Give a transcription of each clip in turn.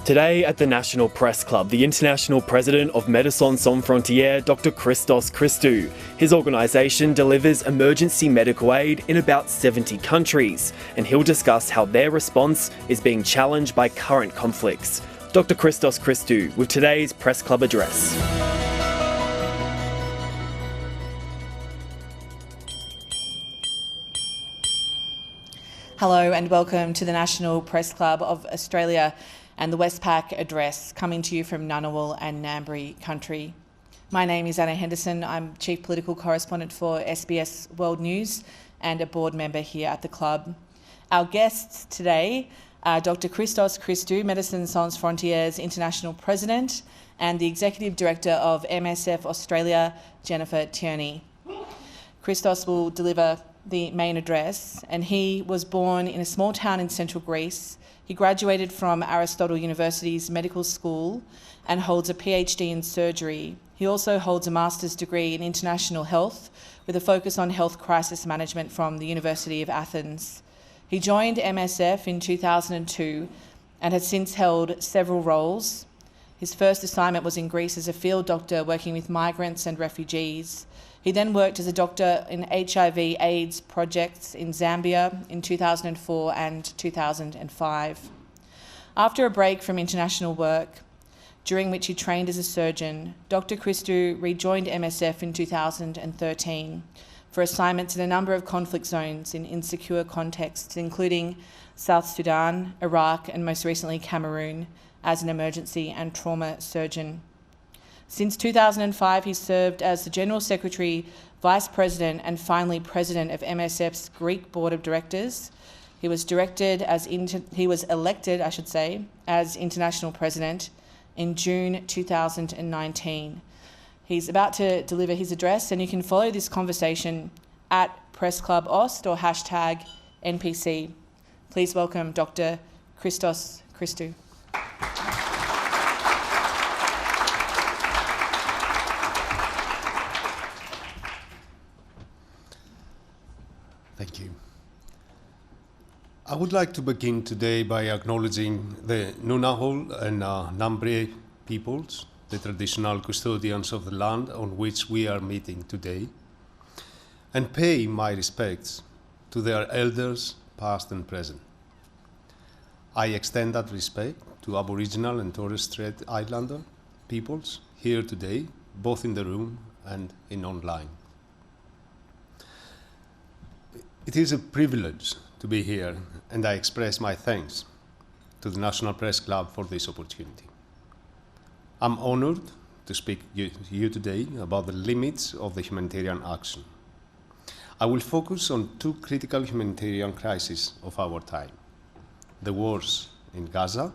Today at the National Press Club, the international president of Médecins, Frontières, Dr. Christos Christou. His organisation delivers emergency medical aid in about 70 countries, and he'll discuss how their response is being challenged by current conflicts. Dr. Christos Christou with today's Press Club address. Hello and welcome to the National Press Club of Australia and the Westpac address, coming to you from Ngunnawal and Ngambri country. My name is Anna Henderson. I'm Chief Political Correspondent for SBS World News and a board member here at the club. Our guests today are Dr. Christos Christou, Médecins Sans Frontières International President, and the Executive Director of MSF Australia, Jennifer Tierney. Christos will deliver the main address, and he was born in a small town in central Greece. He graduated from Aristotle University's medical school and holds a PhD in surgery. He also holds a master's degree in international health with a focus on health crisis management from the University of Athens. He joined MSF in 2002 and has since held several roles. His first assignment was in Greece as a field doctor working with migrants and refugees. He then worked as a doctor in HIV/AIDS projects in Zambia in 2004 and 2005. After a break from international work, during which he trained as a surgeon, Dr. Christou rejoined MSF in 2013 for assignments in a number of conflict zones in insecure contexts, including South Sudan, Iraq, and most recently Cameroon, as an emergency and trauma surgeon. Since 2005, he served as the General Secretary, Vice President, and finally President of MSF's Greek Board of Directors. He was elected, as International President in June 2019. He's about to deliver his address, and you can follow this conversation at Press Club Ost or hashtag NPC. Please welcome Dr. Christos Christou. Thank you. I would like to begin today by acknowledging the Ngunnawal and Ngambri peoples, the traditional custodians of the land on which we are meeting today, and pay my respects to their elders, past and present. I extend that respect to Aboriginal and Torres Strait Islander peoples here today, both in the room and in online. It is a privilege to be here, and I express my thanks to the National Press Club for this opportunity. I'm honored to speak to you today about the limits of the humanitarian action. I will focus on two critical humanitarian crises of our time: the wars in Gaza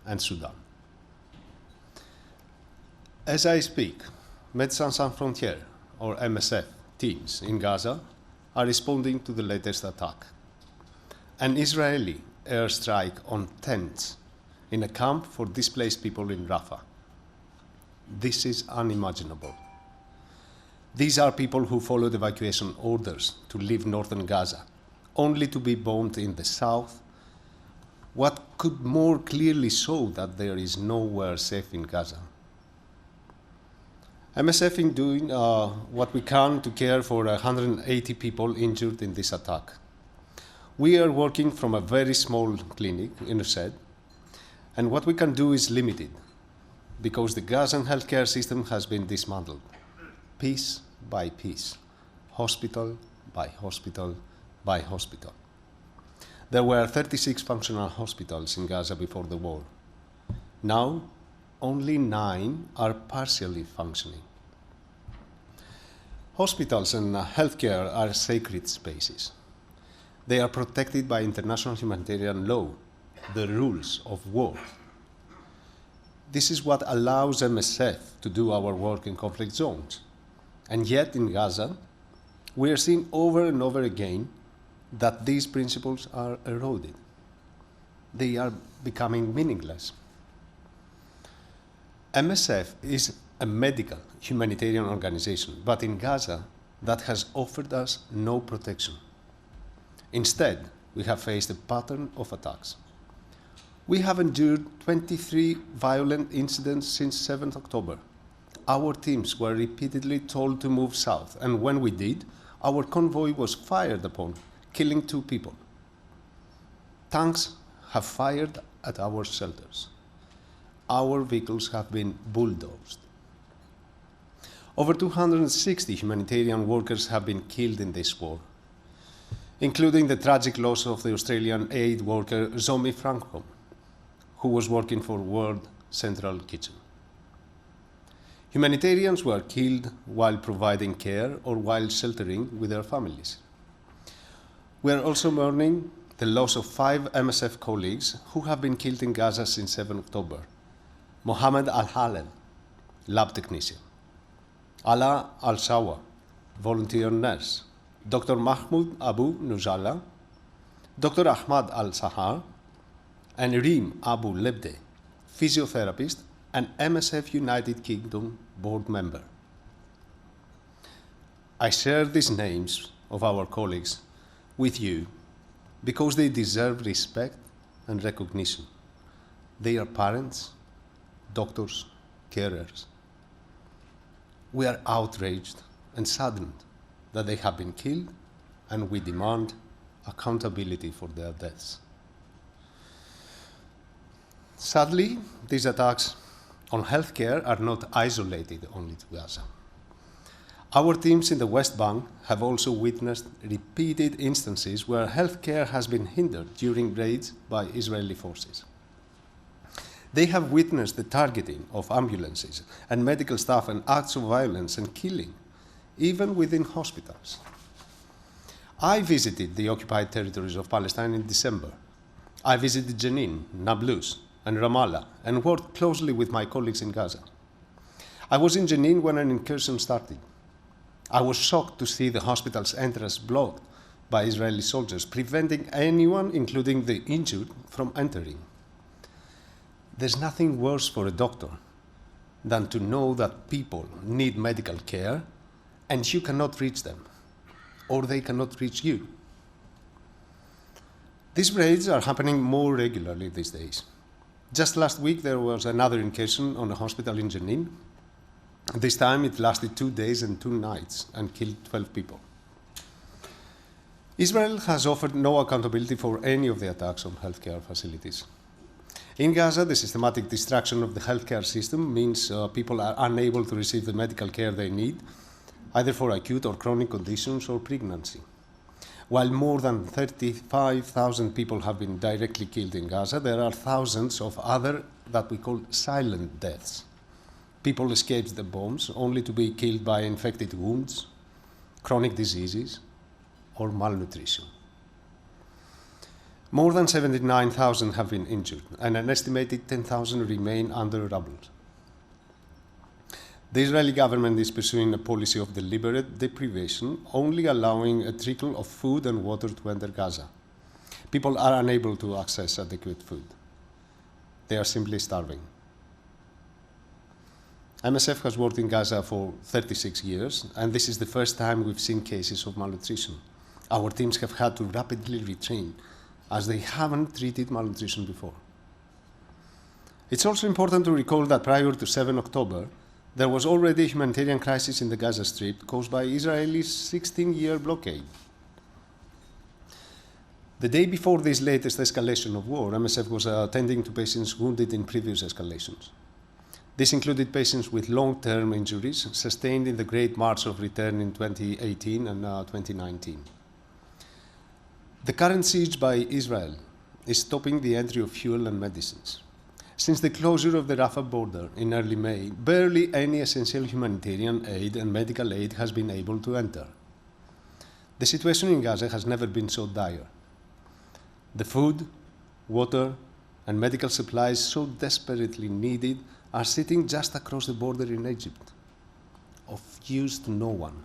and Sudan. As I speak, Médecins Sans Frontières, or MSF, teams in Gaza are responding to the latest attack. An Israeli airstrike on tents in a camp for displaced people in Rafah. This is unimaginable. These are people who followed evacuation orders to leave northern Gaza, only to be bombed in the south. What could more clearly show that there is nowhere safe in Gaza? MSF is doing what we can to care for 180 people injured in this attack. We are working from a very small clinic in a shed, and what we can do is limited because the Gazan healthcare system has been dismantled, piece by piece, hospital by hospital by hospital. There were 36 functional hospitals in Gaza before the war. Now, only 9 are partially functioning. Hospitals and healthcare are sacred spaces. They are protected by international humanitarian law, the rules of war. This is what allows MSF to do our work in conflict zones. And yet in Gaza, we are seeing over and over again that these principles are eroded. They are becoming meaningless. MSF is a medical humanitarian organization, but in Gaza, that has offered us no protection. Instead, we have faced a pattern of attacks. We have endured 23 violent incidents since 7th October. Our teams were repeatedly told to move south, and when we did, our convoy was fired upon, killing 2 people. Tanks have fired at our shelters. Our vehicles have been bulldozed. Over 260 humanitarian workers have been killed in this war, including the tragic loss of the Australian aid worker Zomi Franco, who was working for World Central Kitchen. Humanitarians were killed while providing care or while sheltering with their families. We are also mourning the loss of 5 MSF colleagues who have been killed in Gaza since 7 October. Mohammed Al-Halel, lab technician. Ala Al-Shawa, volunteer nurse. Dr. Mahmoud Abu Nujala, Dr. Ahmad Al-Sahar, and Reem Abu Lebde, physiotherapist and MSF United Kingdom board member. I share these names of our colleagues with you because they deserve respect and recognition. They are parents, doctors, carers. We are outraged and saddened that they have been killed, and we demand accountability for their deaths. Sadly, these attacks on healthcare are not isolated only to Gaza. Our teams in the West Bank have also witnessed repeated instances where healthcare has been hindered during raids by Israeli forces. They have witnessed the targeting of ambulances and medical staff and acts of violence and killing, even within hospitals. I visited the occupied territories of Palestine in December. I visited Jenin, Nablus, and Ramallah, and worked closely with my colleagues in Gaza. I was in Jenin when an incursion started. I was shocked to see the hospital's entrance blocked by Israeli soldiers, preventing anyone, including the injured, from entering. There's nothing worse for a doctor than to know that people need medical care and you cannot reach them, or they cannot reach you. These raids are happening more regularly these days. Just last week, there was another incursion on a hospital in Jenin. This time, it lasted 2 days and 2 nights and killed 12 people. Israel has offered no accountability for any of the attacks on healthcare facilities. In Gaza, the systematic destruction of the healthcare system means people are unable to receive the medical care they need, either for acute or chronic conditions or pregnancy. While more than 35,000 people have been directly killed in Gaza, there are thousands of other that we call silent deaths. People escape the bombs only to be killed by infected wounds, chronic diseases, or malnutrition. More than 79,000 have been injured, and an estimated 10,000 remain under rubble. The Israeli government is pursuing a policy of deliberate deprivation, only allowing a trickle of food and water to enter Gaza. People are unable to access adequate food. They are simply starving. MSF has worked in Gaza for 36 years, and this is the first time we've seen cases of malnutrition. Our teams have had to rapidly retrain, as they haven't treated malnutrition before. It's also important to recall that prior to 7 October, there was already a humanitarian crisis in the Gaza Strip caused by Israel's 16-year blockade. The day before this latest escalation of war, MSF was attending to patients wounded in previous escalations. This included patients with long-term injuries sustained in the Great March of Return in 2018 and 2019. The current siege by Israel is stopping the entry of fuel and medicines. Since the closure of the Rafah border in early May, barely any essential humanitarian aid and medical aid has been able to enter. The situation in Gaza has never been so dire. The food, water, and medical supplies so desperately needed are sitting just across the border in Egypt, of use to no one.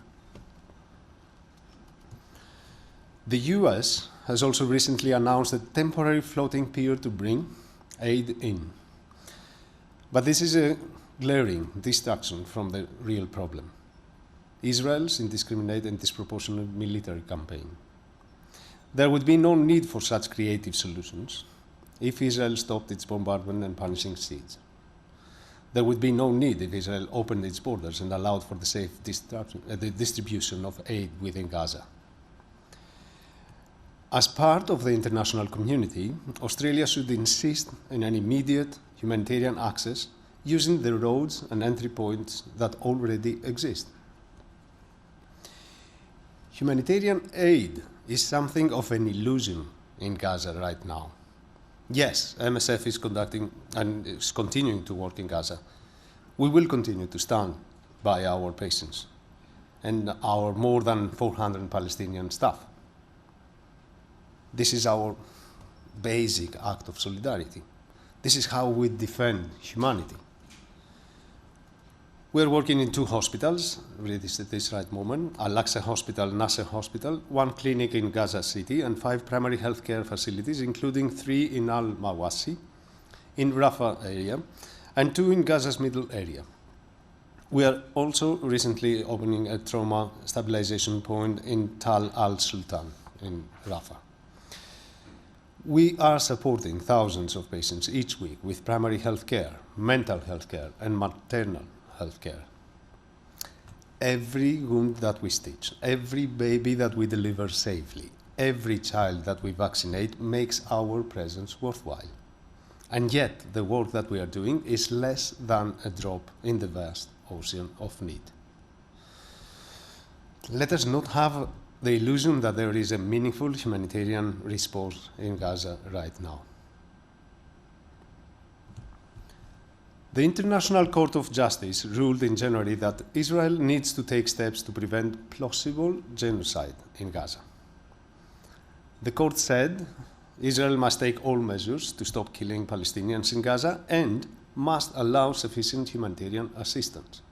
The US has also recently announced a temporary floating pier to bring aid in. But this is a glaring distraction from the real problem: Israel's indiscriminate and disproportionate military campaign. There would be no need for such creative solutions if Israel stopped its bombardment and punishing siege. There would be no need if Israel opened its borders and allowed for the safe the distribution of aid within Gaza. As part of the international community, Australia should insist on an immediate humanitarian access using the roads and entry points that already exist. Humanitarian aid is something of an illusion in Gaza right now. Yes, MSF is conducting and is continuing to work in Gaza. We will continue to stand by our patients and our more than 400 Palestinian staff. This is our basic act of solidarity. This is how we defend humanity. We're working in 2 hospitals, really at this right moment, Al-Aqsa Hospital, Nasser Hospital, 1 clinic in Gaza City, and 5 primary healthcare facilities, including 3 in Al-Mawasi, in Rafah area, and 2 in Gaza's middle area. We are also recently opening a trauma stabilization point in Tal al-Sultan in Rafah. We are supporting thousands of patients each week with primary health care, mental health care, and maternal health care. Every wound that we stitch, every baby that we deliver safely, every child that we vaccinate makes our presence worthwhile. And yet, the work that we are doing is less than a drop in the vast ocean of need. Let us not have the illusion that there is a meaningful humanitarian response in Gaza right now. The International Court of Justice ruled in January that Israel needs to take steps to prevent plausible genocide in Gaza. The court said Israel must take all measures to stop killing Palestinians in Gaza and must allow sufficient humanitarian assistance.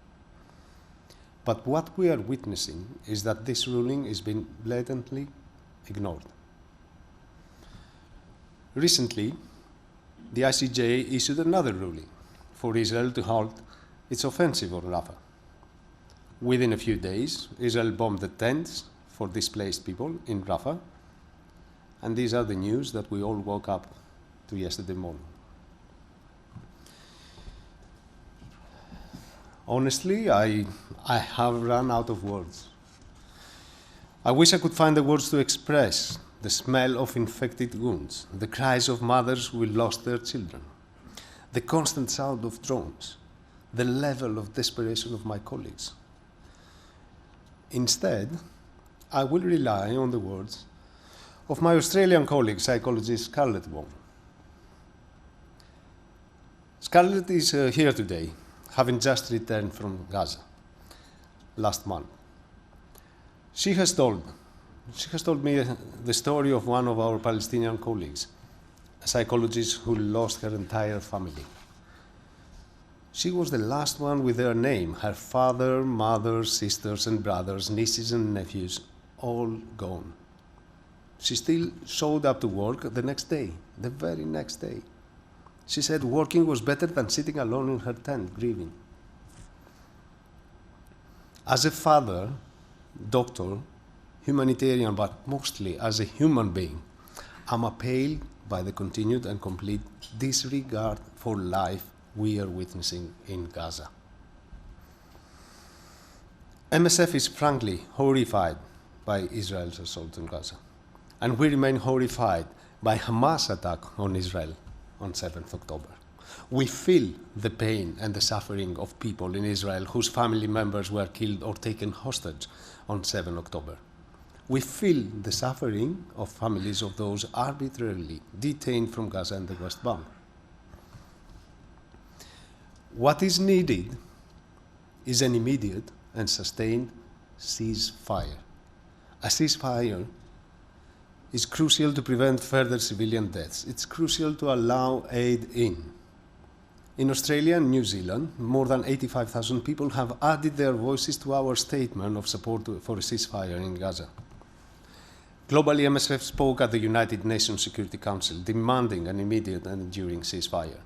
But what we are witnessing is that this ruling is being blatantly ignored. Recently, the ICJ issued another ruling for Israel to halt its offensive on Rafah. Within a few days, Israel bombed the tents for displaced people in Rafah, and these are the news that we all woke up to yesterday morning. Honestly, I have run out of words. I wish I could find the words to express the smell of infected wounds, the cries of mothers who lost their children, the constant sound of drones, the level of desperation of my colleagues. Instead, I will rely on the words of my Australian colleague, psychologist Scarlett Wong. Scarlett is here today, having just returned from Gaza last month. She has told me the story of one of our Palestinian colleagues, a psychologist who lost her entire family. She was the last one with her name, her father, mother, sisters and brothers, nieces and nephews, all gone. She still showed up to work the next day, the very next day. She said working was better than sitting alone in her tent, grieving. As a father, doctor, humanitarian, but mostly as a human being, I'm appalled by the continued and complete disregard for life we are witnessing in Gaza. MSF is frankly horrified by Israel's assault on Gaza, and we remain horrified by Hamas' attack on Israel on 7th October. We feel the pain and the suffering of people in Israel whose family members were killed or taken hostage on 7 October. We feel the suffering of families of those arbitrarily detained from Gaza and the West Bank. What is needed is an immediate and sustained ceasefire. A ceasefire is crucial to prevent further civilian deaths. It's crucial to allow aid in. In Australia and New Zealand, more than 85,000 people have added their voices to our statement of support for a ceasefire in Gaza. Globally, MSF spoke at the United Nations Security Council, demanding an immediate and enduring ceasefire.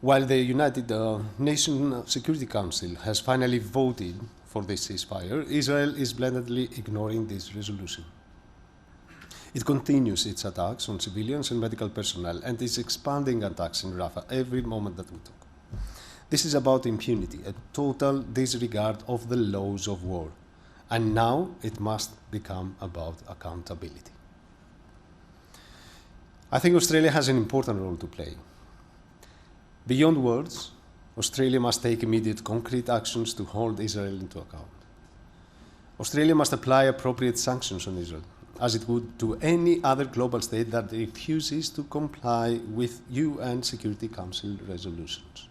While the United Nations Security Council has finally voted for this ceasefire, Israel is blatantly ignoring this resolution. It continues its attacks on civilians and medical personnel and is expanding attacks in Rafah every moment that we talk. This is about impunity, a total disregard of the laws of war. And now it must become about accountability. I think Australia has an important role to play. Beyond words, Australia must take immediate concrete actions to hold Israel into account. Australia must apply appropriate sanctions on Israel, as it would to any other global state that refuses to comply with UN Security Council resolutions.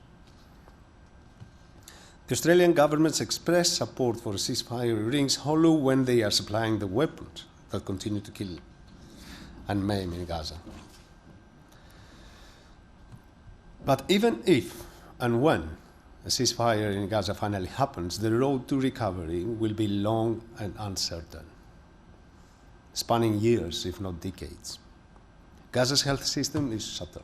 The Australian government's express support for a ceasefire rings hollow when they are supplying the weapons that continue to kill and maim in Gaza. But even if and when a ceasefire in Gaza finally happens, the road to recovery will be long and uncertain, spanning years, if not decades. Gaza's health system is shattered.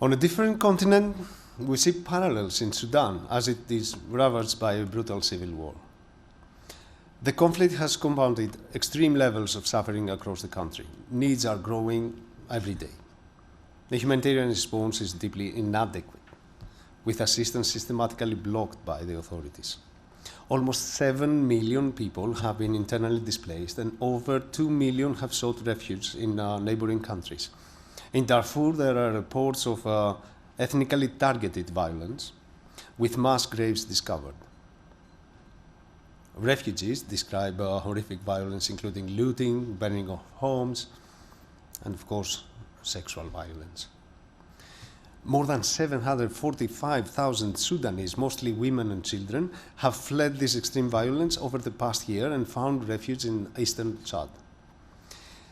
On a different continent, we see parallels in Sudan, as it is ravaged by a brutal civil war. The conflict has compounded extreme levels of suffering across the country. Needs are growing every day. The humanitarian response is deeply inadequate, with assistance systematically blocked by the authorities. Almost 7 million people have been internally displaced, and over 2 million have sought refuge in neighboring countries. In Darfur, there are reports of ethnically targeted violence, with mass graves discovered. Refugees describe horrific violence, including looting, burning of homes, and of course, sexual violence. More than 745,000 Sudanese, mostly women and children, have fled this extreme violence over the past year and found refuge in eastern Chad.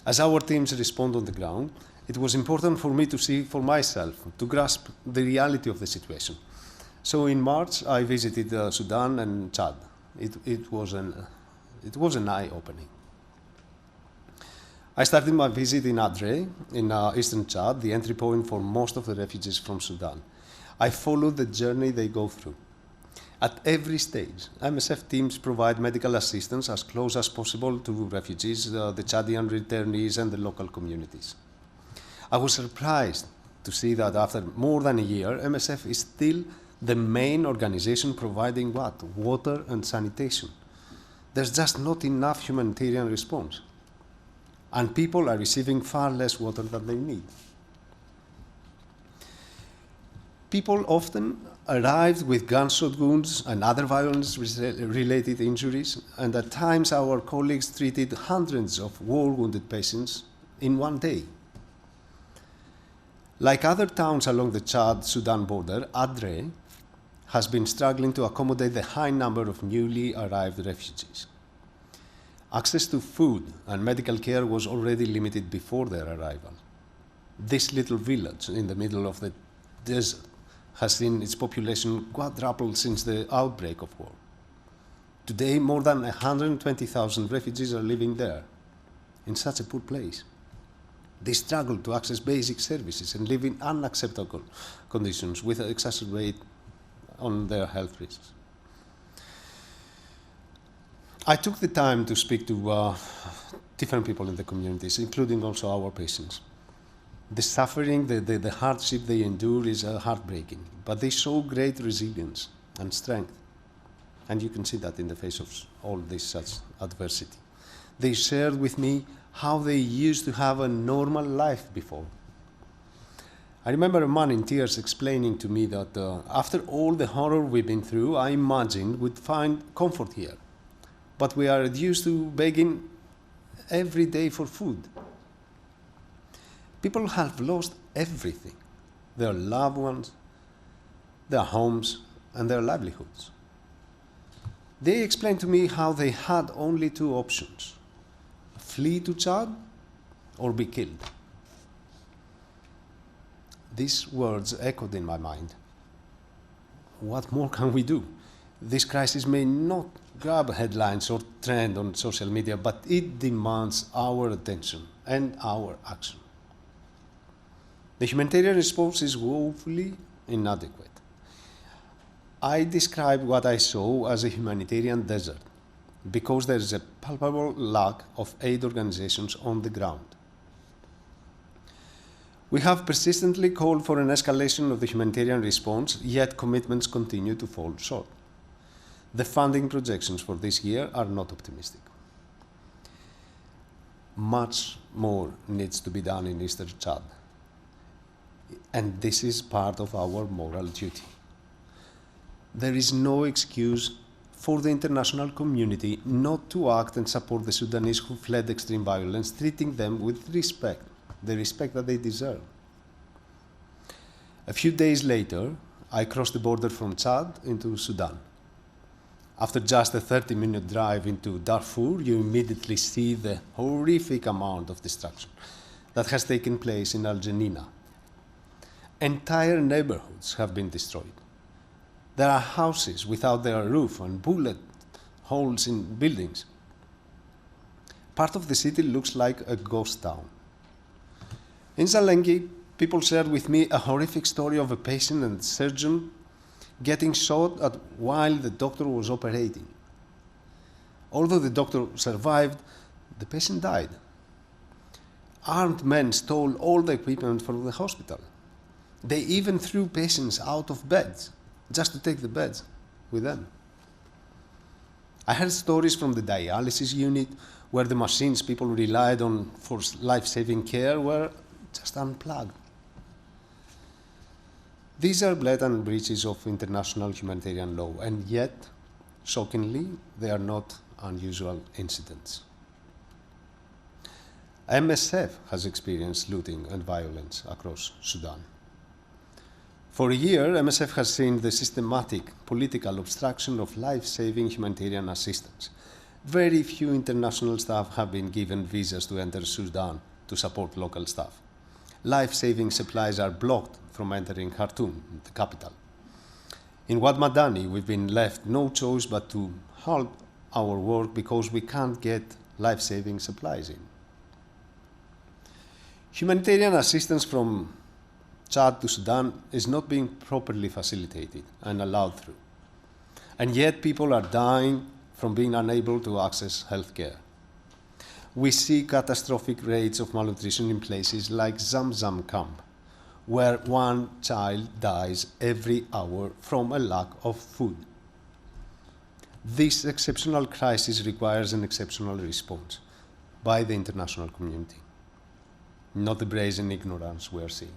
As our teams respond on the ground, it was important for me to see for myself, to grasp the reality of the situation. So in March, I visited Sudan and Chad. It was an eye-opening. I started my visit in Adre, in eastern Chad, the entry point for most of the refugees from Sudan. I followed the journey they go through. At every stage, MSF teams provide medical assistance as close as possible to refugees, the Chadian returnees, and the local communities. I was surprised to see that after more than a year, MSF is still the main organization providing what? Water and sanitation. There's just not enough humanitarian response. And people are receiving far less water than they need. People often arrived with gunshot wounds and other violence-related injuries, and at times our colleagues treated hundreds of war-wounded patients in one day. Like other towns along the Chad-Sudan border, Adre has been struggling to accommodate the high number of newly arrived refugees. Access to food and medical care was already limited before their arrival. This little village in the middle of the desert has seen its population quadruple since the outbreak of war. Today, more than 120,000 refugees are living there, in such a poor place. They struggle to access basic services and live in unacceptable conditions, which exacerbate on their health risks. I took the time to speak to different people in the communities, including also our patients. The suffering, the hardship they endure is heartbreaking, but they show great resilience and strength. And you can see that in the face of all this such adversity. They shared with me how they used to have a normal life before. I remember a man in tears explaining to me that after all the horror we've been through, I imagined we'd find comfort here. But we are reduced to begging every day for food. People have lost everything, their loved ones, their homes, and their livelihoods. They explained to me how they had only two options: flee to Chad or be killed. These words echoed in my mind. What more can we do? This crisis may not grab headlines or trend on social media, but it demands our attention and our action. The humanitarian response is woefully inadequate. I describe what I saw as a humanitarian desert. because there is a palpable lack of aid organizations on the ground. We have persistently called for an escalation of the humanitarian response, yet commitments continue to fall short. The funding projections for this year are not optimistic. Much more needs to be done in Eastern Chad, and this is part of our moral duty. There is no excuse for the international community not to act and support the Sudanese who fled extreme violence, treating them with respect, the respect that they deserve. A few days later, I crossed the border from Chad into Sudan. After just a 30-minute drive into Darfur, you immediately see the horrific amount of destruction that has taken place in Al Janina. Entire neighborhoods have been destroyed. There are houses without their roof and bullet holes in buildings. Part of the city looks like a ghost town. In Salenki, people shared with me a horrific story of a patient and surgeon getting shot at while the doctor was operating. Although the doctor survived, the patient died. Armed men stole all the equipment from the hospital. They even threw patients out of beds just to take the beds with them. I heard stories from the dialysis unit where the machines people relied on for life-saving care were just unplugged. These are blatant breaches of international humanitarian law, and yet, shockingly, they are not unusual incidents. MSF has experienced looting and violence across Sudan. For a year, MSF has seen the systematic political obstruction of life-saving humanitarian assistance. Very few international staff have been given visas to enter Sudan to support local staff. Life-saving supplies are blocked from entering Khartoum, the capital. In Wad Madani, we've been left no choice but to halt our work because we can't get life-saving supplies in. Humanitarian assistance from Chad to Sudan is not being properly facilitated and allowed through. And yet people are dying from being unable to access health care. We see catastrophic rates of malnutrition in places like Zamzam camp, where one child dies every hour from a lack of food. This exceptional crisis requires an exceptional response by the international community, not the brazen ignorance we are seeing.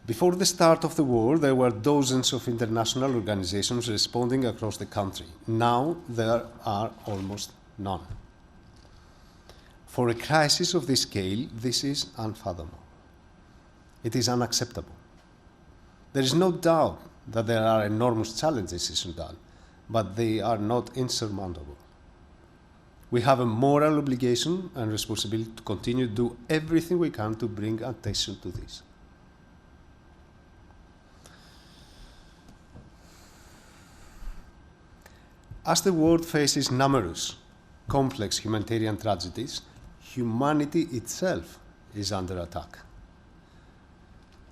Before the start of the war, there were dozens of international organizations responding across the country. Now there are almost none. For a crisis of this scale, this is unfathomable. It is unacceptable. There is no doubt that there are enormous challenges in Sudan, but they are not insurmountable. We have a moral obligation and responsibility to continue to do everything we can to bring attention to this. As the world faces numerous, complex humanitarian tragedies, humanity itself is under attack.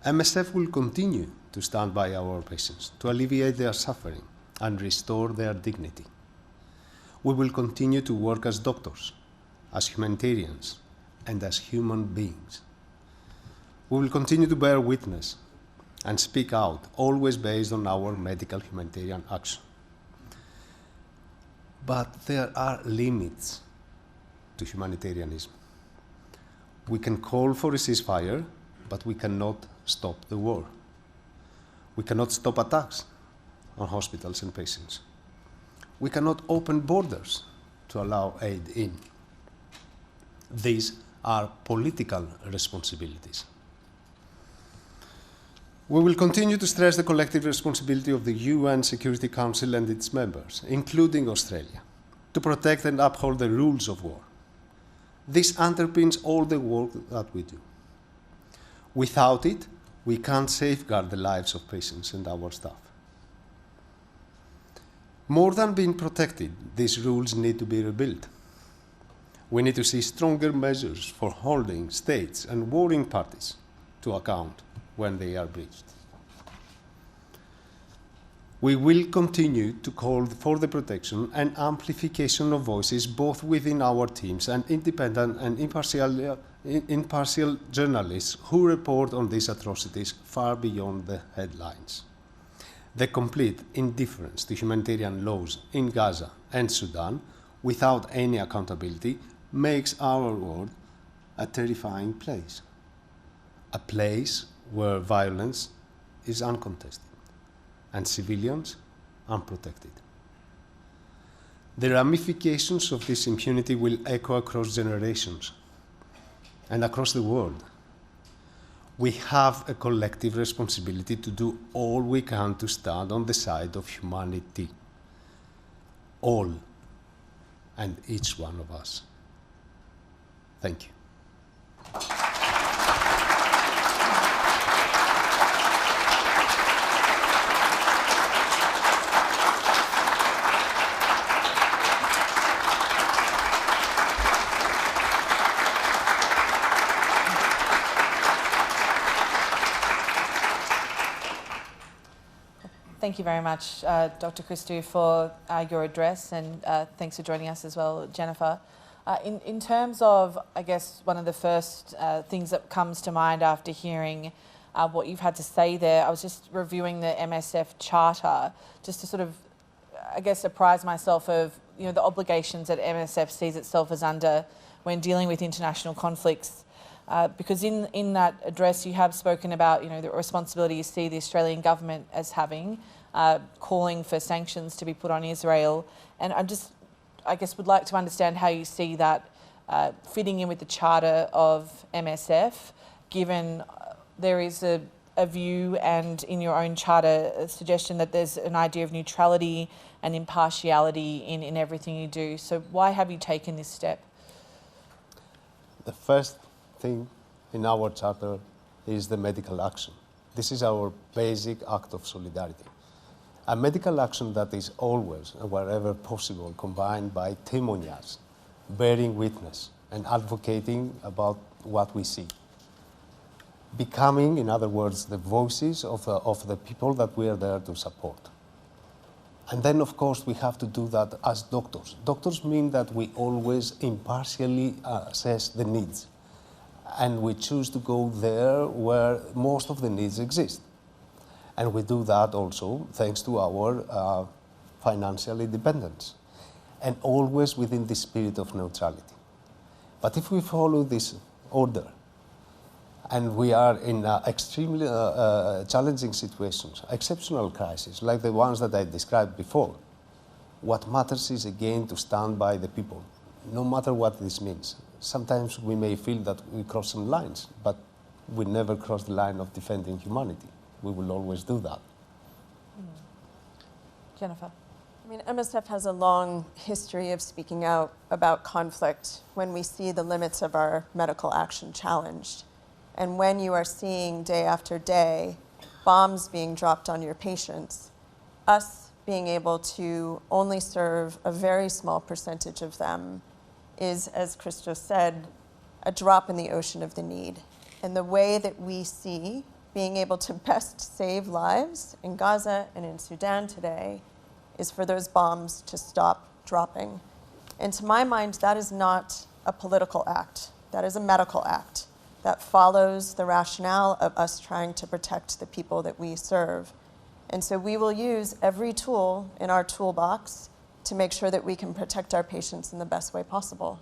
MSF will continue to stand by our patients, to alleviate their suffering and restore their dignity. We will continue to work as doctors, as humanitarians, and as human beings. We will continue to bear witness and speak out, always based on our medical humanitarian action. But there are limits to humanitarianism. We can call for a ceasefire, but we cannot stop the war. We cannot stop attacks on hospitals and patients. We cannot open borders to allow aid in. These are political responsibilities. We will continue to stress the collective responsibility of the UN Security Council and its members, including Australia, to protect and uphold the rules of war. This underpins all the work that we do. Without it, we can't safeguard the lives of patients and our staff. More than being protected, these rules need to be rebuilt. We need to see stronger measures for holding states and warring parties to account when they are breached. We will continue to call for the protection and amplification of voices both within our teams and independent and impartial journalists who report on these atrocities far beyond the headlines. The complete indifference to humanitarian laws in Gaza and Sudan without any accountability makes our world a terrifying place. A place where violence is uncontested and civilians unprotected. The ramifications of this impunity will echo across generations and across the world. We have a collective responsibility to do all we can to stand on the side of humanity. All and each one of us. Thank you. Thank you very much, Dr. Christou, for your address, and thanks for joining us as well, Jennifer. In terms of, I guess, one of the first things that comes to mind after hearing what you've had to say there, I was just reviewing the MSF Charter, just to sort of, I guess, apprise myself of, you know, the obligations that MSF sees itself as under when dealing with international conflicts. Because in that address you have spoken about, you know, the responsibility you see the Australian government as having, calling for sanctions to be put on Israel, and I guess would like to understand how you see that fitting in with the charter of MSF, given there is a view, and in your own charter, a suggestion that there's an idea of neutrality and impartiality in everything you do. So why have you taken this step? The first thing in our charter is the medical action. This is our basic act of solidarity. A medical action that is always, wherever possible, combined by testimonials, bearing witness, and advocating about what we see. Becoming, in other words, the voices of the people that we are there to support. And then, of course, we have to do that as doctors. Doctors mean that we always impartially assess the needs. And we choose to go there where most of the needs exist. And we do that also thanks to our financial independence, and always within the spirit of neutrality. But if we follow this order, and we are in extremely challenging situations, exceptional crises, like the ones that I described before, what matters is again to stand by the people, no matter what this means. Sometimes we may feel that we cross some lines, but we never cross the line of defending humanity. We will always do that. Jennifer. I mean, MSF has a long history of speaking out about conflict when we see the limits of our medical action challenged. And when you are seeing day after day bombs being dropped on your patients, us being able to only serve a very small percentage of them is, as Christos said, a drop in the ocean of the need. And the way that we see being able to best save lives in Gaza and in Sudan today is for those bombs to stop dropping. And to my mind, that is not a political act. That is a medical act that follows the rationale of us trying to protect the people that we serve. And so we will use every tool in our toolbox to make sure that we can protect our patients in the best way possible.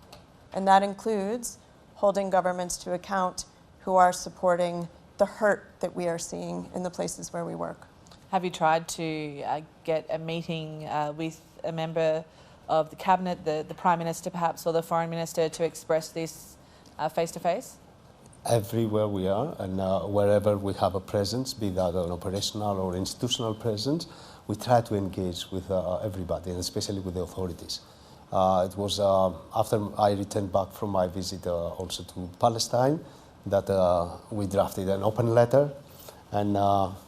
And that includes holding governments to account who are supporting the hurt that we are seeing in the places where we work. Have you tried to get a meeting with a member of the cabinet, the Prime Minister perhaps, or the Foreign Minister, to express this face-to-face? Everywhere we are, and wherever we have a presence, be that an operational or institutional presence, we try to engage with everybody, and especially with the authorities. It was after I returned back from my visit also to Palestine that we drafted an open letter, and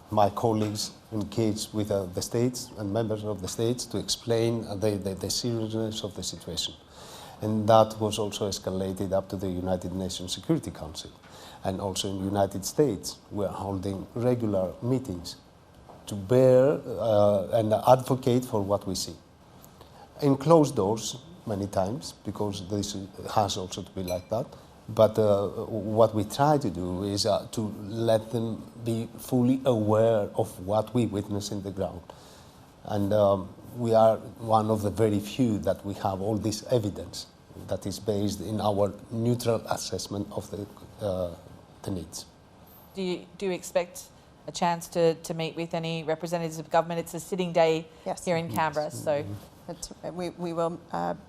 my colleagues engaged with the states and members of the states to explain the seriousness of the situation. And that was also escalated up to the United Nations Security Council. And also in the United States, we're holding regular meetings to bear and advocate for what we see. In closed doors, many times, because this has also to be like that. But what we try to do is to let them be fully aware of what we witness in the ground. And we are one of the very few that we have all this evidence that is based in our neutral assessment of the needs. Do you expect a chance to meet with any representatives of government? It's a sitting day here in Canberra, so... We will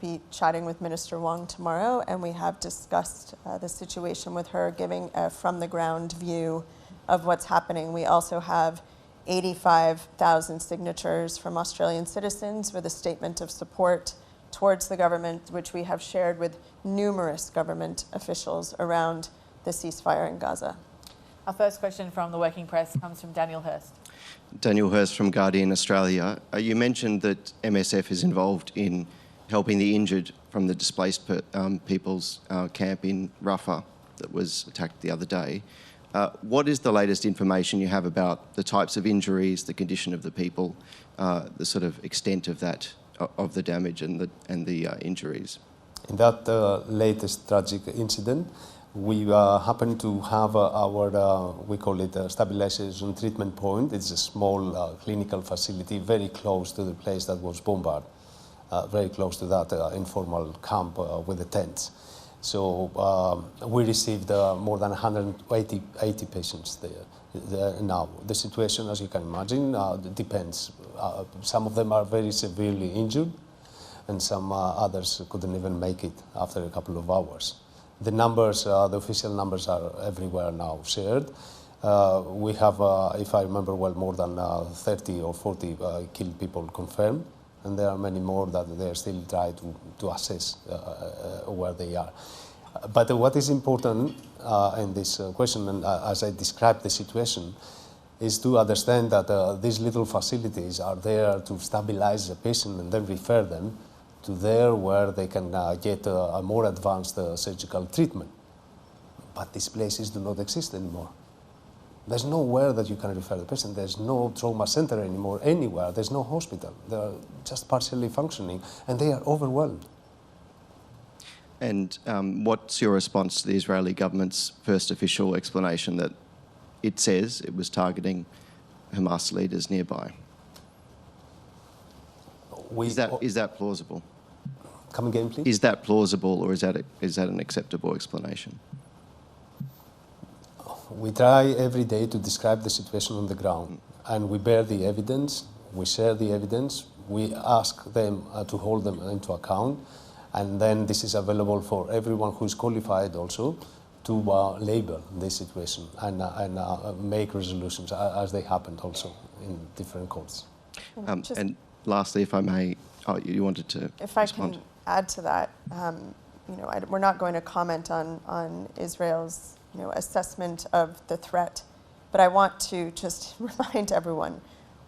be chatting with Minister Wong tomorrow, and we have discussed the situation with her, giving a from-the-ground view of what's happening. We also have 85,000 signatures from Australian citizens with a statement of support towards the government, which we have shared with numerous government officials around the ceasefire in Gaza. Our first question from the working press comes from Daniel Hurst. Daniel Hurst from Guardian Australia. You mentioned that MSF is involved in helping the injured from the displaced people's camp in Rafah that was attacked the other day. What is the latest information you have about the types of injuries, the condition of the people, the sort of extent of that, of the damage and the injuries? In that latest tragic incident, we happen to have our, we call it a stabilization treatment point. It's a small clinical facility very close to the place that was bombarded, very close to that informal camp with the tents. So we received more than 180 patients there now. The situation, as you can imagine, depends. Some of them are very severely injured, and some others couldn't even make it after a couple of hours. The numbers, the official numbers are everywhere now shared. We have, if I remember well, more than 30 or 40 killed people confirmed, and there are many more that they are still trying to assess where they are. But what is important in this question, and as I described the situation, is to understand that these little facilities are there to stabilize the patient and then refer them to there where they can get a more advanced surgical treatment. But these places do not exist anymore. There's nowhere that you can refer the patient. There's no trauma center anymore anywhere. There's no hospital. They're just partially functioning, and they are overwhelmed. And what's your response to the Israeli government's first official explanation that it says it was targeting Hamas leaders nearby? Is that plausible? Come again, please? Is that plausible, or is that an acceptable explanation? We try every day to describe the situation on the ground, and we bear the evidence, we share the evidence, we ask them to hold them into account, and then this is available for everyone who is qualified also to label this situation and make resolutions as they happened also in different courts. And lastly, if I may, you wanted to If respond? I can add to that, we're not going to comment on Israel's assessment of the threat, but I want to just remind everyone,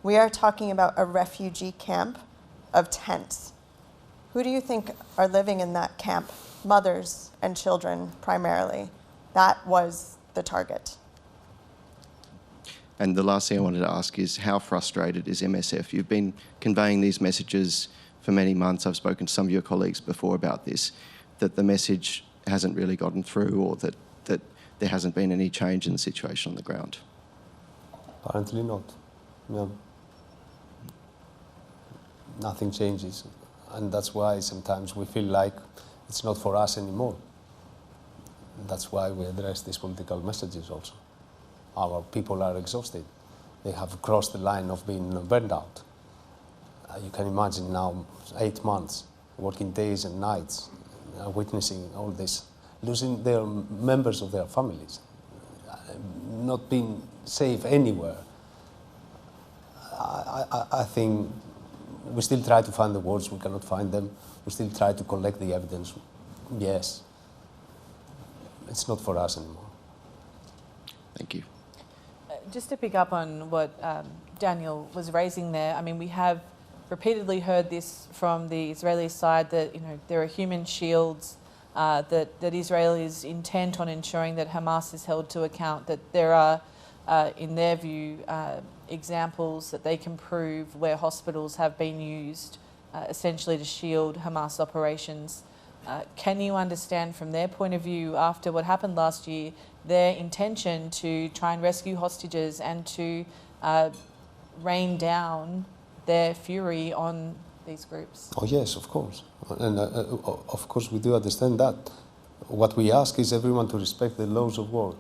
we are talking about a refugee camp of tents. Who do you think are living in that camp? Mothers and children primarily. That was the target. And the last thing I wanted to ask is, how frustrated is MSF? You've been conveying these messages for many months. I've spoken to some of your colleagues before about this, that the message hasn't really gotten through, or that there hasn't been any change in the situation on the ground. Apparently not. No. Nothing changes. And that's why sometimes we feel like it's not for us anymore. That's why we address these political messages also. Our people are exhausted. They have crossed the line of being burned out. You can imagine now 8 months, working days and nights, witnessing all this, losing their members of their families, not being safe anywhere. I think we still try to find the words, we cannot find them. We still try to collect the evidence. Yes, it's not for us anymore. Thank you. Just to pick up on what Daniel was raising there, I mean, we have repeatedly heard this from the Israeli side that there are human shields, that Israel is intent on ensuring that Hamas is held to account, that there are, in their view, examples that they can prove where hospitals have been used essentially to shield Hamas operations. Can you understand from their point of view, after what happened last year, their intention to try and rescue hostages and to rain down their fury on these groups? Oh yes, of course. And of course we do understand that. What we ask is everyone to respect the laws of war.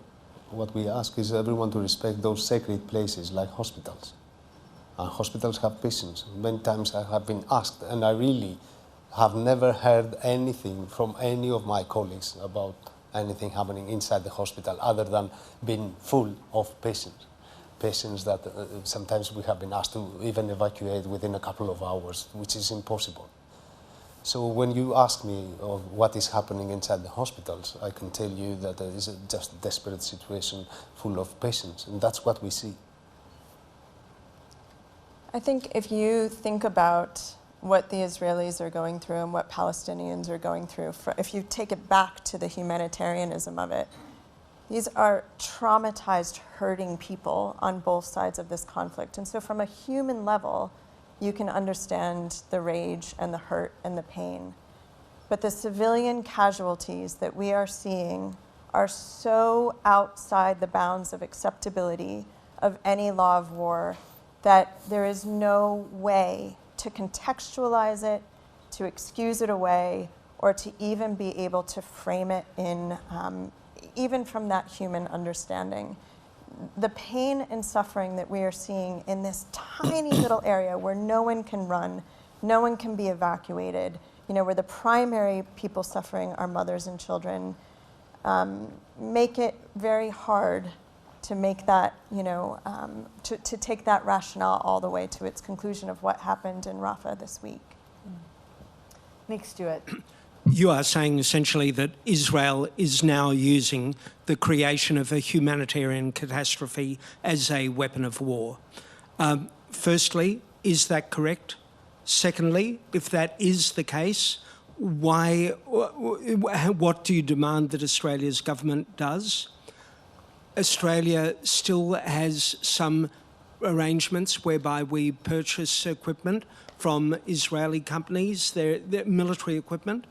What we ask is everyone to respect those sacred places like hospitals. Hospitals have patients. Many times I have been asked, and I really have never heard anything from any of my colleagues about anything happening inside the hospital other than being full of patients. Patients that sometimes we have been asked to even evacuate within a couple of hours, which is impossible. So when you ask me of what is happening inside the hospitals, I can tell you that there is just a desperate situation full of patients, and that's what we see. I think if you think about what the Israelis are going through and what Palestinians are going through, if you take it back to the humanitarianism of it, these are traumatized, hurting people on both sides of this conflict. And so from a human level, you can understand the rage and the hurt and the pain. But the civilian casualties that we are seeing are so outside the bounds of acceptability of any law of war that there is no way to contextualize it, to excuse it away, or to even be able to frame it in, even from that human understanding. The pain and suffering that we are seeing in this tiny little area where no one can run, no one can be evacuated, where the primary people suffering are mothers and children, make it very hard to make that, to take that rationale all the way to its conclusion of what happened in Rafah this week. Nick Stewart. You are saying essentially that Israel is now using the creation of a humanitarian catastrophe as a weapon of war. Firstly, is that correct? Secondly, if that is the case, what do you demand that Australia's government does? Australia still has some arrangements whereby we purchase equipment from Israeli companies, their military equipment.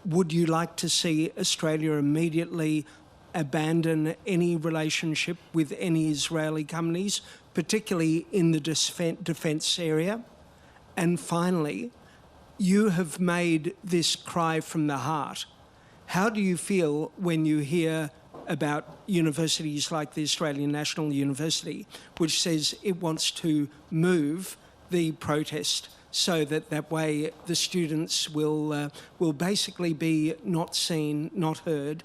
Would you like to see Australia immediately abandon any relationship with any Israeli companies, particularly in the defence area? And finally, you have made this cry from the heart. How do you feel when you hear about universities like the Australian National University, which says it wants to move the protest so that way the students will basically be not seen, not heard?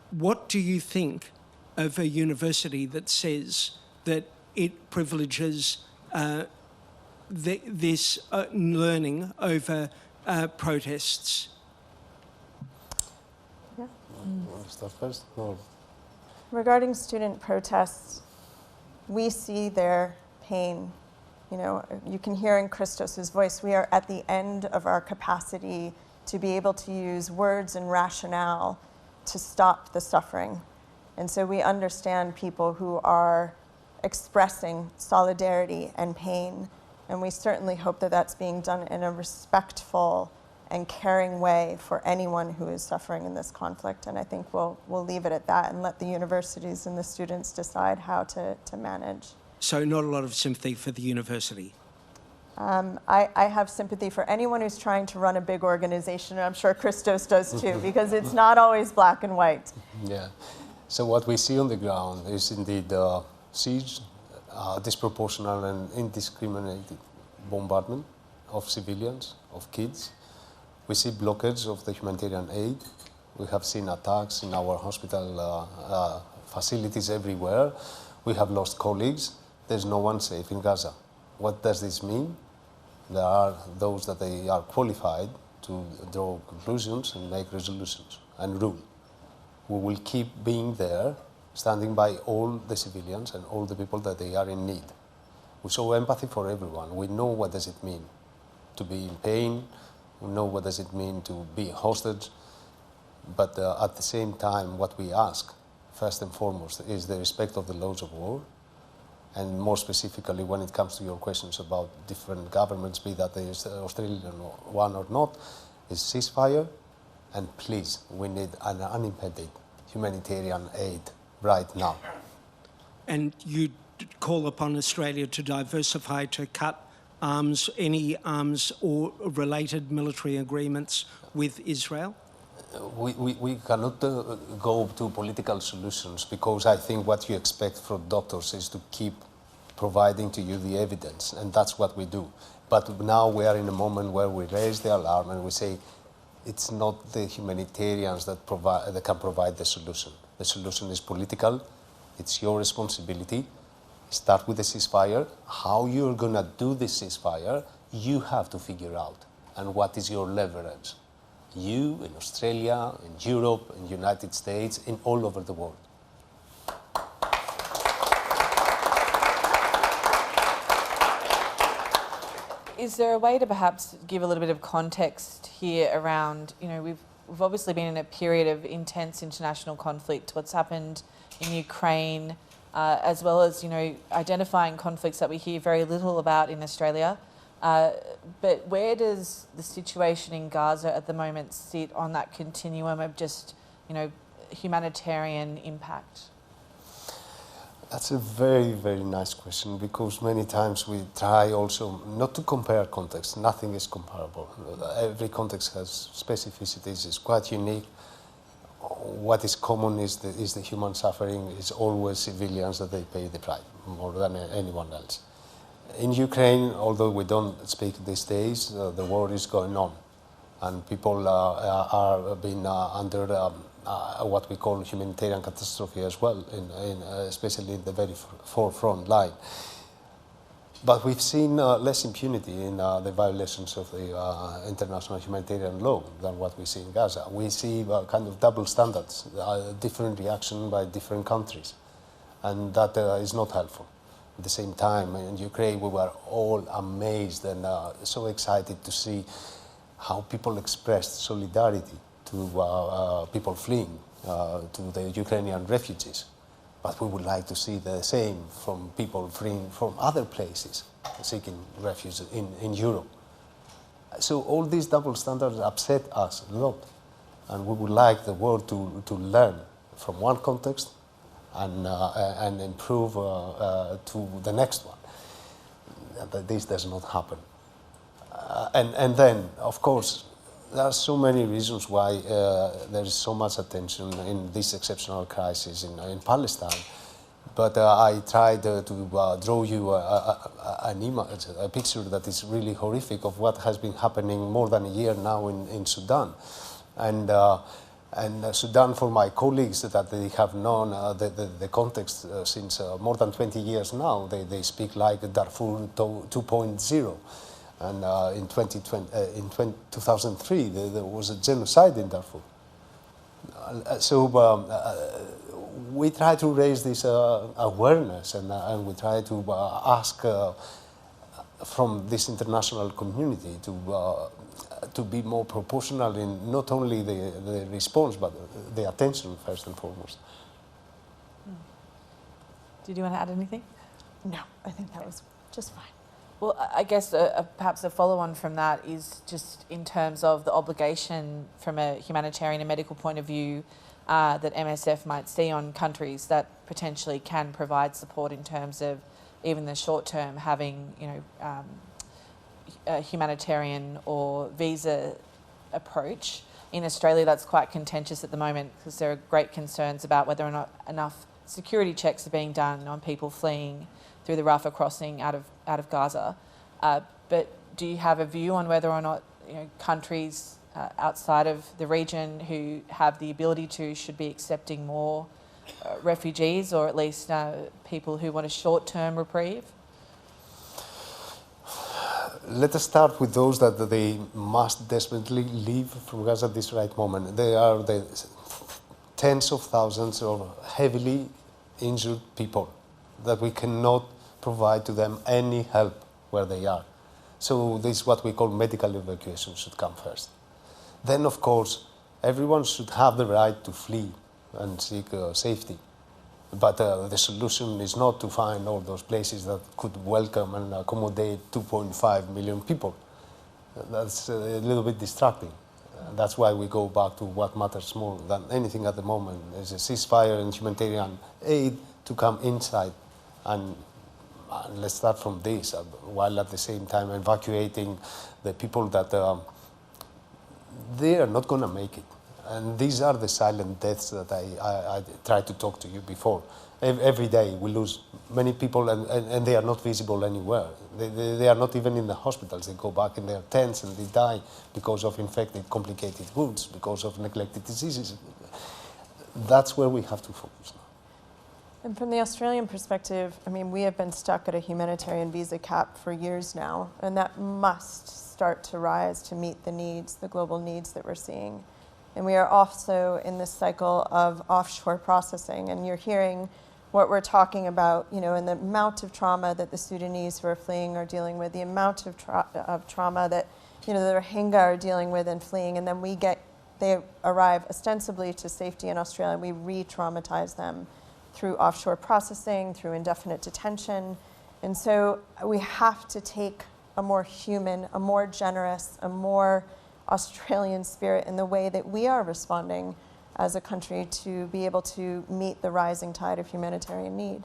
What do you think of a university that says that it privileges this learning over protests? Yeah. Start first? No. Regarding student protests, we see their pain. You can hear in Christos' voice, we are at the end of our capacity to be able to use words and rationale to stop the suffering. And so we understand people who are expressing solidarity and pain, and we certainly hope that that's being done in a respectful and caring way for anyone who is suffering in this conflict. And I think we'll leave it at that and let the universities and the students decide how to manage. So not a lot of sympathy for the university? I have sympathy for anyone who's trying to run a big organization, and I'm sure Christos does too, because it's not always black and white. Yeah. So what we see on the ground is indeed siege, disproportionate and indiscriminate bombardment of civilians, of kids. We see blockage of the humanitarian aid. We have seen attacks in our hospital facilities everywhere. We have lost colleagues. There's no one safe in Gaza. What does this mean? There are those that they are qualified to draw conclusions and make resolutions and rule. We will keep being there, standing by all the civilians and all the people that they are in need. We show empathy for everyone. We know what does it mean to be in pain. We know what does it mean to be a hostage. But at the same time, what we ask, first and foremost, is the respect of the laws of war, And more specifically, when it comes to your questions about different governments, be that the Australian one or not, is ceasefire. And please, we need an unimpeded humanitarian aid right now. And you call upon Australia to diversify, to cut arms, any arms or related military agreements with Israel? We cannot go to political solutions, because I think what you expect from doctors is to keep providing to you the evidence, and that's what we do. But now we are in a moment where we raise the alarm and we say it's not the humanitarians that can provide the solution. The solution is political. It's your responsibility. Start with the ceasefire. How you're going to do the ceasefire, you have to figure out. And what is your leverage? You, in Australia, in Europe, in the United States, in all over the world. Is there a way to perhaps give a little bit of context here around, we've obviously been in a period of intense international conflict, what's happened in Ukraine, as well as, identifying conflicts that we hear very little about in Australia. But where does the situation in Gaza at the moment sit on that continuum of just, humanitarian impact? That's a very, very nice question, because many times we try also not to compare context. Nothing is comparable. Every context has specificities, it's quite unique. What is common is the human suffering. It's always civilians that they pay the price more than anyone else. In Ukraine, although we don't speak these days, the war is going on, and people are being under what we call humanitarian catastrophe as well, especially in the very forefront line. But we've seen less impunity in the violations of the international humanitarian law than what we see in Gaza. We see kind of double standards, different reaction by different countries, and that is not helpful. At the same time, in Ukraine, we were all amazed and so excited to see how people expressed solidarity to people fleeing, to the Ukrainian refugees. But we would like to see the same from people fleeing from other places, seeking refuge in Europe. So all these double standards upset us a lot. And we would like the world to learn from one context and improve to the next one. That this does not happen. And then, of course, there are so many reasons why there is so much attention in this exceptional crisis in Palestine. But I tried to draw you an image, a picture that is really horrific of what has been happening more than a year now in Sudan. And Sudan, for my colleagues that they have known the context since more than 20 years now, they speak like Darfur 2.0. And in 2003, there was a genocide in Darfur. So we try to raise this awareness, and we try to ask from this international community to be more proportional in not only the response, but the attention first and foremost. Did you want to add anything? No, I think that was just fine. Well, I guess perhaps a follow-on from that is just in terms of the obligation from a humanitarian and medical point of view that MSF might see on countries that potentially can provide support in terms of even the short term, having a humanitarian or visa approach. In Australia, that's quite contentious at the moment because there are great concerns about whether or not enough security checks are being done on people fleeing through the Rafah crossing out of Gaza. But do you have a view on whether or not countries outside of the region who have the ability to should be accepting more refugees, or at least people who want a short-term reprieve? Let us start with those that they must desperately leave from Gaza at this right moment. They are the tens of thousands of heavily injured people that we cannot provide to them any help where they are. So this is what we call medical evacuation should come first. Then, of course, everyone should have the right to flee and seek safety. But the solution is not to find all those places that could welcome and accommodate 2.5 million people. That's a little bit distracting. That's why we go back to what matters more than anything at the moment is a ceasefire and humanitarian aid to come inside. And let's start from this, while at the same time evacuating the people that they are not going to make it. And these are the silent deaths that I tried to talk to you before. Every day we lose many people and they are not visible anywhere. They are not even in the hospitals. They go back in their tents and they die because of infected, complicated wounds, because of neglected diseases. That's where we have to focus now. And from the Australian perspective, I mean, we have been stuck at a humanitarian visa cap for years now, and that must start to rise to meet the needs, the global needs that we're seeing. And we are also in this cycle of offshore processing, and you're hearing what we're talking about, you know, and the amount of trauma that the Sudanese who are fleeing are dealing with, the amount of trauma that, you know, the Rohingya are dealing with and fleeing, and then they arrive ostensibly to safety in Australia, and we re-traumatize them through offshore processing, through indefinite detention. And so we have to take a more human, a more generous, a more Australian spirit in the way that we are responding as a country to be able to meet the rising tide of humanitarian need.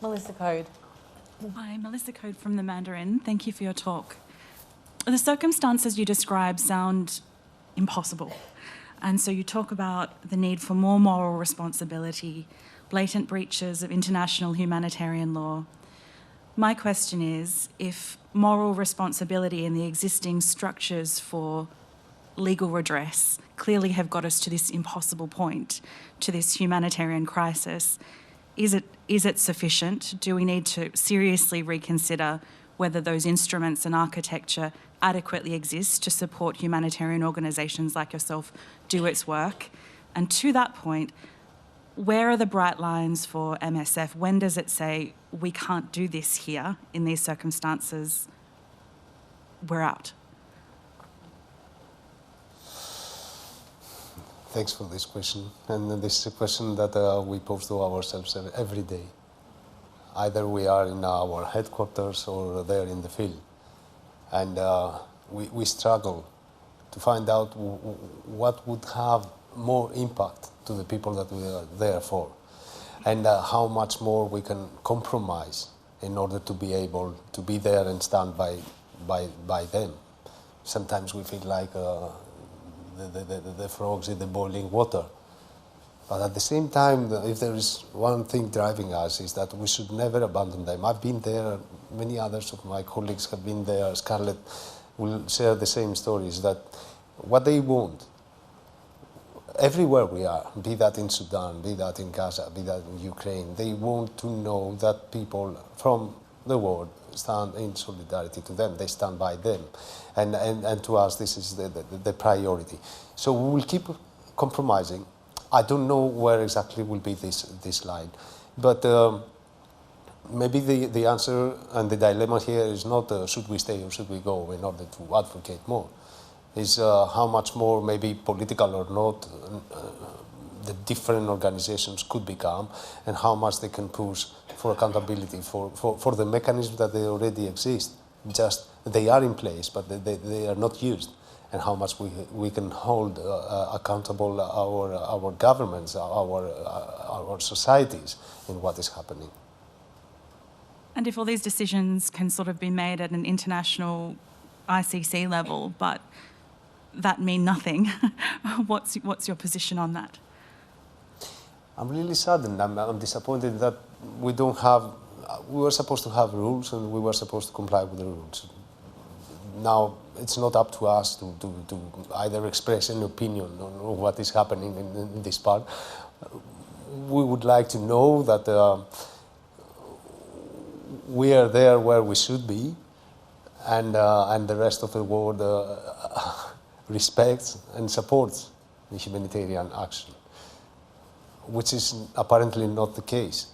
Melissa Code. Hi, Melissa Code from the Mandarin. Thank you for your talk. The circumstances you describe sound impossible. And so you talk about the need for more moral responsibility, blatant breaches of international humanitarian law. My question is, if moral responsibility and the existing structures for legal redress clearly have got us to this impossible point, to this humanitarian crisis, is it sufficient? Do we need to seriously reconsider whether those instruments and architecture adequately exist to support humanitarian organisations like yourself do its work? And to that point, where are the bright lines for MSF? When does it say, we can't do this here in these circumstances, we're out? Thanks for this question. And this is a question that we pose to ourselves every day. Either we are in our headquarters or there in the field. And we struggle to find out what would have more impact to the people that we are there for, and how much more we can compromise in order to be able to be there and stand by them. Sometimes we feel like the frogs in the boiling water. But at the same time, if there is one thing driving us, is that we should never abandon them. I've been there, many others of my colleagues have been there. Scarlett will share the same stories, that what they want, everywhere we are, be that in Sudan, be that in Gaza, be that in Ukraine, they want to know that people from the world stand in solidarity to them. They stand by them. And to us, this is the priority. So we will keep compromising. I don't know where exactly will be this line. But maybe the answer and the dilemma here is not should we stay or should we go in order to advocate more. Is how much more, maybe political or not, the different organizations could become, and how much they can push for accountability for the mechanisms that they already exist. Just they are in place, but they are not used, and how much we can hold accountable our governments, our societies in what is happening. And if all these decisions can sort of be made at an international ICC level, but that mean nothing, what's your position on that? I'm really saddened. I'm disappointed that we don't have. We were supposed to have rules, and we were supposed to comply with the rules. Now it's not up to us to either express an opinion on what is happening in this part. We would like to know that we are there where we should be, and the rest of the world respects and supports the humanitarian action, which is apparently not the case.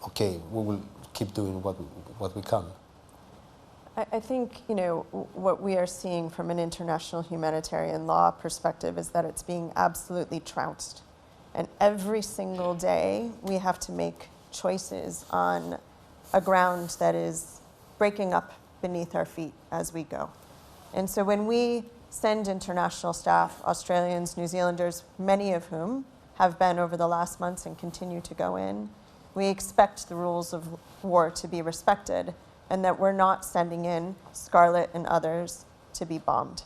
Okay, we will keep doing what we can. I think, you know, what we are seeing from an international humanitarian law perspective is that it's being absolutely trounced. And every single day, we have to make choices on a ground that is breaking up beneath our feet as we go. And so when we send international staff, Australians, New Zealanders, many of whom have been over the last months and continue to go in, we expect the rules of war to be respected and that we're not sending in Scarlet and others to be bombed.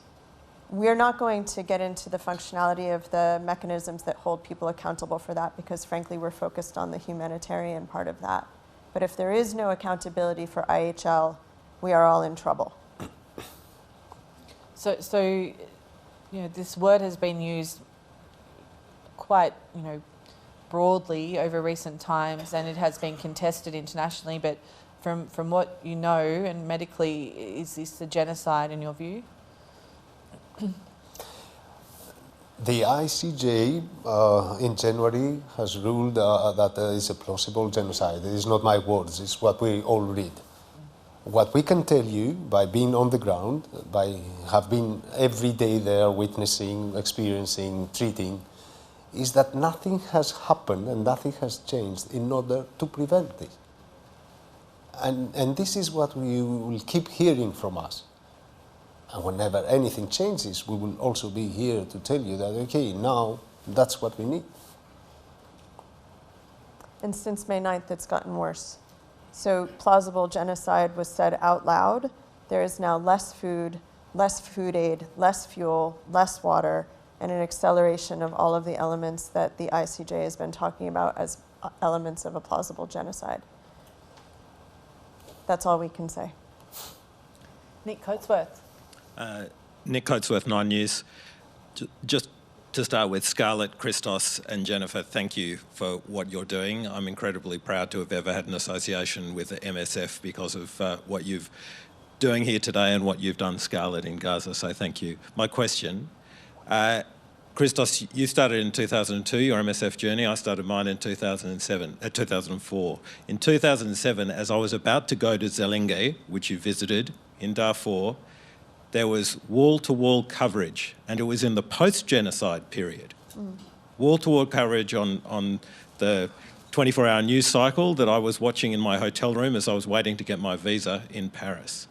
We're not going to get into the functionality of the mechanisms that hold people accountable for that because frankly we're focused on the humanitarian part of that. But if there is no accountability for IHL, we are all in trouble. So you know, this word has been used quite, you know, broadly over recent times, and it has been contested internationally. But from what you know, and medically, is this a genocide in your view? The ICJ in January has ruled that there is a plausible genocide. It is not my words, it's what we all read. What we can tell you by being on the ground, by have been every day there witnessing, experiencing, treating, is that nothing has happened and nothing has changed in order to prevent this. And this is what we will keep hearing from us. And whenever anything changes, we will also be here to tell you that, okay, now that's what we need. And since May 9th, it's gotten worse. So plausible genocide was said out loud. There is now less food aid, less fuel, less water, and an acceleration of all of the elements that the ICJ has been talking about as elements of a plausible genocide. That's all we can say. Nick Coatsworth. Nick Coatsworth, 9 News. Just to start with, Scarlett, Christos and Jennifer, thank you for what you're doing. I'm incredibly proud to have ever had an association with the MSF because of what you're doing here today and what you've done, Scarlett, in Gaza, so thank you. My question, Christos, you started in 2002, your MSF journey. I started mine in 2004. In 2007, as I was about to go to Zelenge, which you visited, in Darfur, there was wall-to-wall coverage, and it was in the post-genocide period. Wall-to-wall coverage on the 24-hour news cycle that I was watching in my hotel room as I was waiting to get my visa in Paris.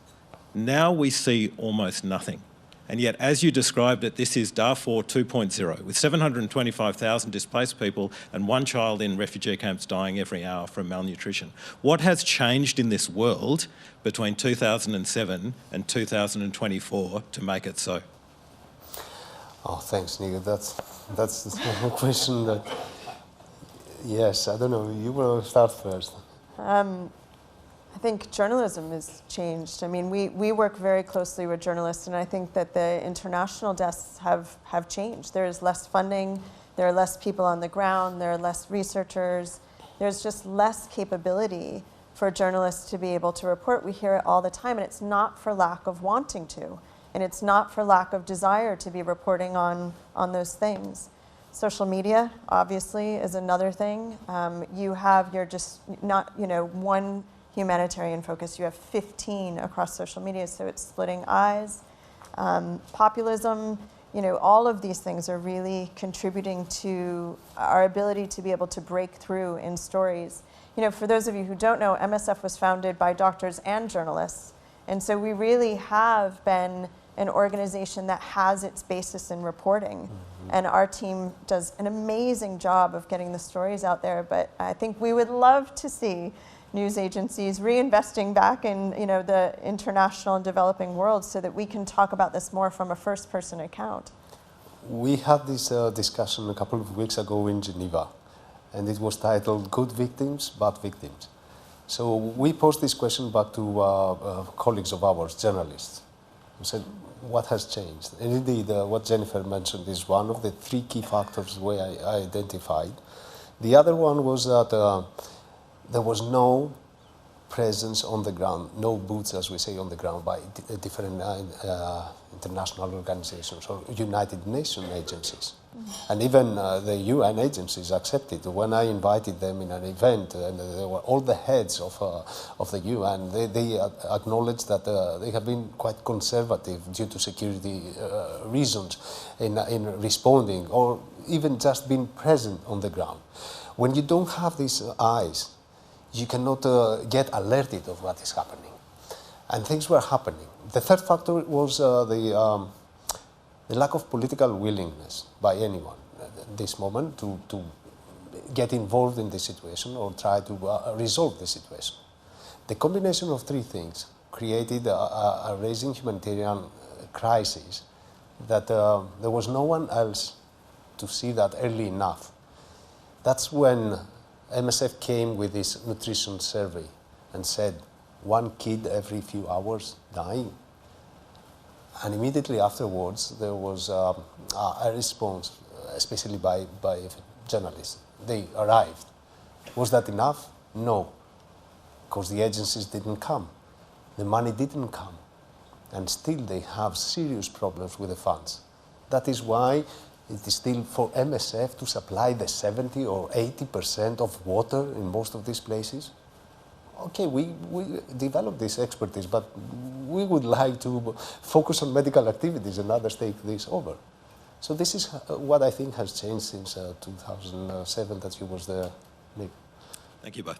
Now we see almost nothing. And yet, as you described it, this is Darfur 2.0, with 725,000 displaced people and one child in refugee camps dying every hour from malnutrition. What has changed in this world between 2007 and 2024 to make it so? Oh, thanks, Nick. That's a question that, yes, I don't know, you want to start first. I think journalism has changed. I mean, we work very closely with journalists, and I think that the international desks have changed. There is less funding, there are less people on the ground, there are less researchers, there's just less capability for journalists to be able to report. We hear it all the time, and it's not for lack of wanting to, and it's not for lack of desire to be reporting on those things. Social media, obviously, is another thing. You're just not, one humanitarian focus. You have 15 across social media, so it's splitting eyes. Populism, all of these things are really contributing to our ability to be able to break through in stories. For those of you who don't know, MSF was founded by doctors and journalists, and so we really have been an organization that has its basis in reporting. And our team does an amazing job of getting the stories out there, but I think we would love to see news agencies reinvesting back in the international and developing world so that we can talk about this more from a first-person account. We had this discussion a couple of weeks ago in Geneva, and it was titled Good Victims, Bad Victims. So we posed this question back to colleagues of ours, journalists. We said, what has changed? And indeed, what Jennifer mentioned is one of the three key factors I identified. The other one was that there was no presence on the ground, no boots, as we say, on the ground by different international organizations or United Nations agencies. And even the UN agencies accepted. When I invited them in an event, and they were all the heads of the UN, they acknowledged that they have been quite conservative due to security reasons in responding, or even just being present on the ground. When you don't have these eyes, you cannot get alerted of what is happening. And things were happening. The third factor was the lack of political willingness by anyone at this moment to get involved in the situation or try to resolve the situation. The combination of three things created a rising humanitarian crisis that there was no one else to see that early enough. That's when MSF came with this nutrition survey and said, 1 kid every few hours dying. And immediately afterwards, there was a response, especially by journalists. They arrived. Was that enough? No, because the agencies didn't come. The money didn't come. And still they have serious problems with the funds. That is why it is still for MSF to supply the 70 or 80% of water in most of these places. Okay, we developed this expertise, but we would like to focus on medical activities and others take this over. So this is what I think has changed since 2007 that you was there. Thank you both.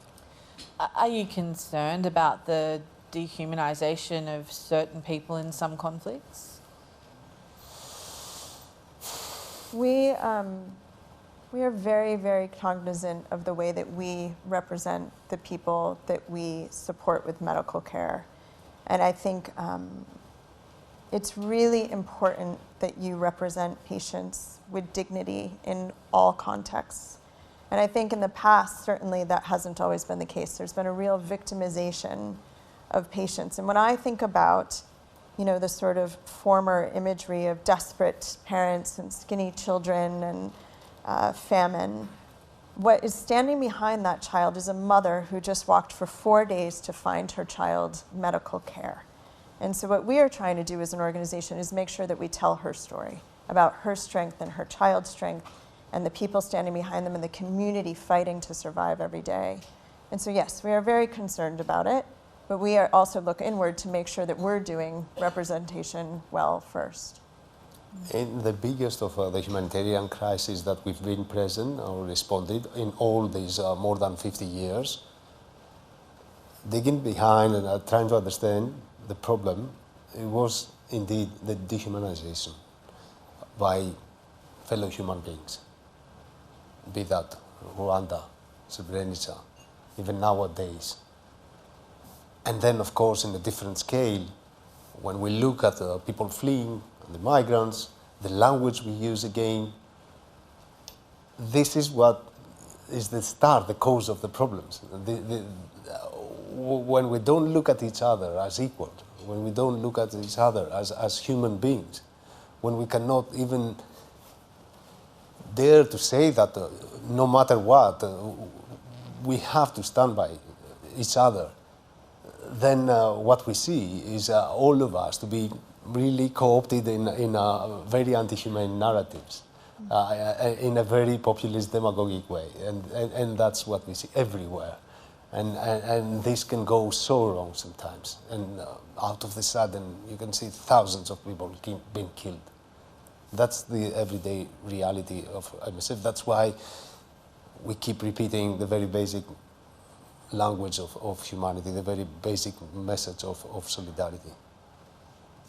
Are you concerned about the dehumanisation of certain people in some conflicts? We are very, very cognizant of the way that we represent the people that we support with medical care. And I think it's really important that you represent patients with dignity in all contexts. And I think in the past, certainly that hasn't always been the case. There's been a real victimization of patients. And when I think about, you know, the sort of former imagery of desperate parents and skinny children and famine, what is standing behind that child is a mother who just walked for 4 days to find her child medical care. And so what we are trying to do as an organization is make sure that we tell her story about her strength and her child's strength and the people standing behind them and the community fighting to survive every day. And so yes, we are very concerned about it, but we are also look inward to make sure that we're doing representation well first. In the biggest of the humanitarian crises that we've been present or responded in all these more than 50 years, digging behind and trying to understand the problem, it was indeed the dehumanization by fellow human beings, be that Rwanda, Srebrenica, even nowadays. And then, of course, in a different scale, when we look at the people fleeing, the migrants, the language we use again, this is what is the start, the cause of the problems. When we don't look at each other as equal, when we don't look at each other as human beings, when we cannot even dare to say that no matter what, we have to stand by each other, then what we see is all of us to be really co-opted in very anti-humane narratives, in a very populist demagogic way, and that's what we see everywhere. And this can go so wrong sometimes, and out of the sudden you can see thousands of people being killed. That's the everyday reality of MSF. That's why we keep repeating the very basic language of humanity, the very basic message of solidarity,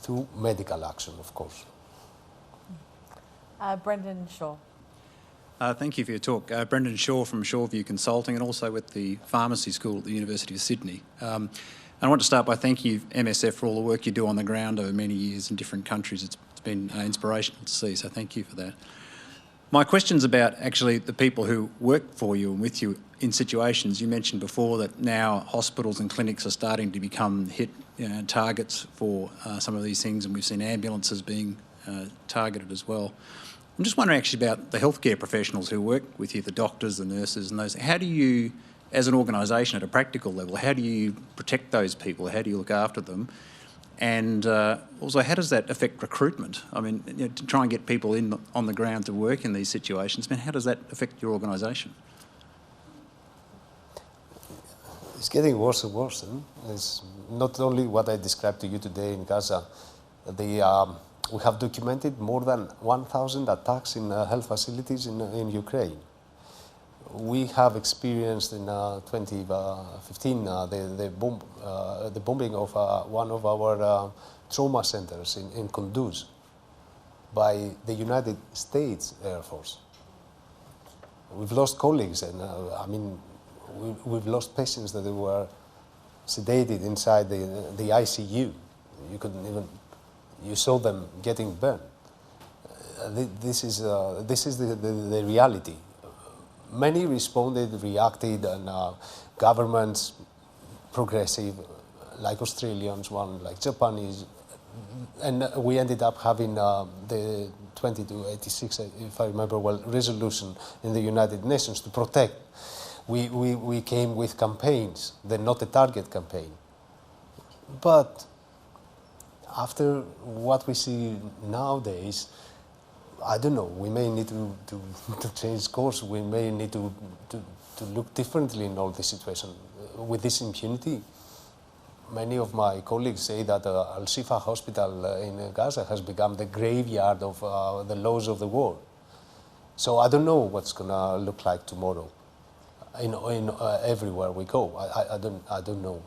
through medical action, of course. Brendan Shaw. Thank you for your talk. Brendan Shaw from Shoreview Consulting, and also with the Pharmacy School at the University of Sydney. And I want to start by thanking you, MSF, for all the work you do on the ground over many years in different countries. It's been inspirational to see, so thank you for that. My question's about actually the people who work for you and with you in situations. You mentioned before that now hospitals and clinics are starting to become targets for some of these things, and we've seen ambulances being targeted as well. I'm just wondering actually about the healthcare professionals who work with you, the doctors, the nurses and those. How do you, as an organisation at a practical level, how do you protect those people? How do you look after them? And also, how does that affect recruitment? I mean, to try and get people on the ground to work in these situations, how does that affect your organisation? It's getting worse and worse. It's not only what I described to you today in Gaza. We have documented more than 1,000 attacks in health facilities in Ukraine. We have experienced in 2015 the bombing of one of our trauma centers in Kunduz by the United States Air Force. We've lost colleagues, and we've lost patients that were sedated inside the ICU. You saw them getting burned. This is the reality. Many responded, reacted, and governments, progressive, like Australians, one like Japanese, and we ended up having the 2286, if I remember well, resolution in the United Nations to protect. We came with campaigns, the Not a Target campaign. But after what we see nowadays, I don't know, we may need to change course. We may need to look differently in all this situation. With this impunity, many of my colleagues say that Al-Shifa hospital in Gaza has become the graveyard of the laws of the war. So I don't know what's going to look like tomorrow in everywhere we go. I don't know.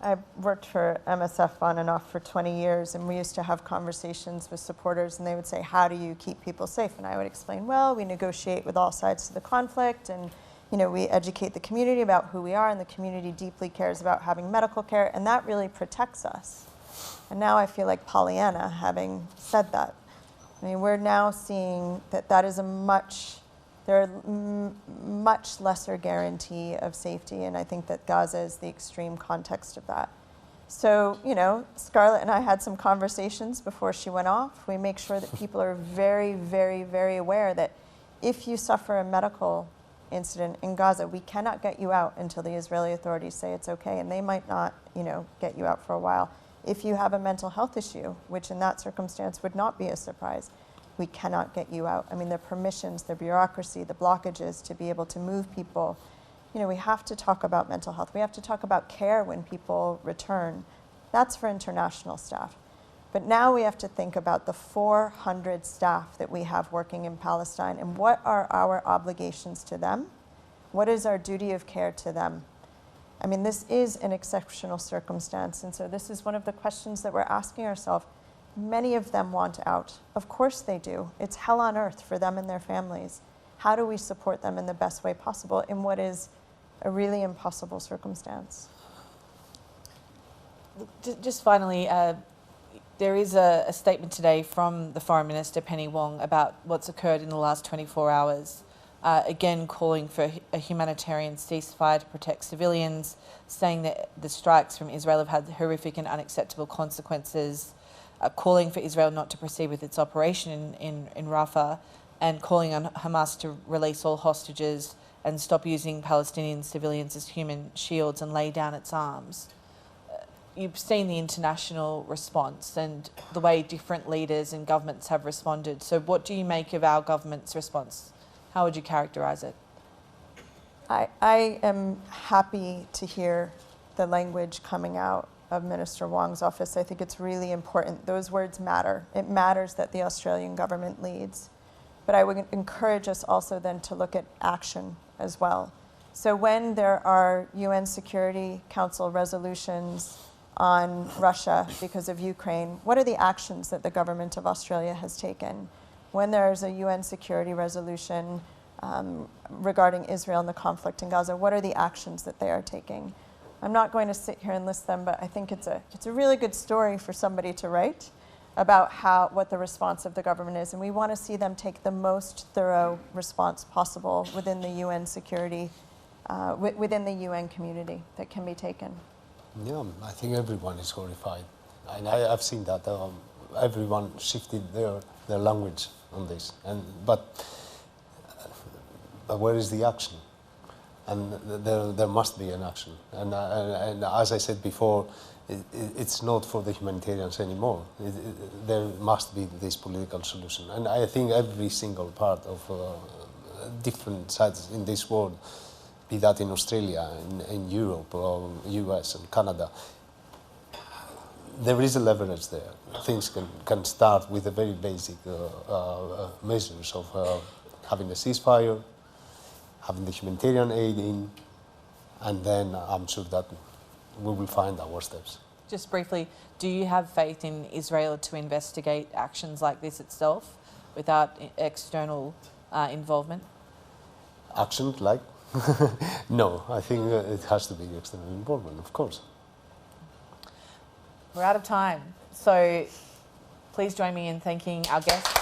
I worked for MSF on and off for 20 years, and we used to have conversations with supporters, and they would say, how do you keep people safe? And I would explain, well, we negotiate with all sides of the conflict, and we educate the community about who we are, and the community deeply cares about having medical care, and that really protects us. And now I feel like Pollyanna, having said that. I mean, we're now seeing that is there are much lesser guarantee of safety, and I think that Gaza is the extreme context of that. So, Scarlett and I had some conversations before she went off. We make sure that people are very, very, very aware that if you suffer a medical incident in Gaza, we cannot get you out until the Israeli authorities say it's okay, and they might not, get you out for a while. If you have a mental health issue, which in that circumstance would not be a surprise, we cannot get you out. I mean, the permissions, the bureaucracy, the blockages to be able to move people. We have to talk about mental health. We have to talk about care when people return. That's for international staff. But now we have to think about the 400 staff that we have working in Palestine, and what are our obligations to them? What is our duty of care to them? I mean, this is an exceptional circumstance, and so this is one of the questions that we're asking ourselves. Many of them want out. Of course they do. It's hell on earth for them and their families. How do we support them in the best way possible in what is a really impossible circumstance? Just finally, there is a statement today from the Foreign Minister, Penny Wong, about what's occurred in the last 24 hours, again calling for a humanitarian ceasefire to protect civilians, saying that the strikes from Israel have had horrific and unacceptable consequences, calling for Israel not to proceed with its operation in Rafah, and calling on Hamas to release all hostages and stop using Palestinian civilians as human shields and lay down its arms. You've seen the international response and the way different leaders and governments have responded. So what do you make of our government's response? How would you characterise it? I am happy to hear the language coming out of Minister Wong's office. I think it's really important. Those words matter. It matters that the Australian government leads. But I would encourage us also then to look at action as well. So when there are UN Security Council resolutions on Russia because of Ukraine, what are the actions that the government of Australia has taken? When there's a UN security resolution regarding Israel and the conflict in Gaza, what are the actions that they are taking? I'm not going to sit here and list them, but I think it's a really good story for somebody to write about what the response of the government is, and we want to see them take the most thorough response possible within the UN security, within the UN community that can be taken. Yeah, I think everyone is horrified, and I've seen that everyone shifted their language on this, but where is the action? And there must be an action. And as I said before, it's not for the humanitarians anymore. There must be this political solution. And I think every single part of different sides in this world, be that in Australia, in Europe, or US and Canada, there is a leverage there. Things can start with the very basic measures of having a ceasefire, having the humanitarian aid in, and then I'm sure that we will find our steps. Just briefly, do you have faith in Israel to investigate actions like this itself without external involvement? Actions like? No, I think it has to be external involvement, of course. We're out of time, so please join me in thanking our guests.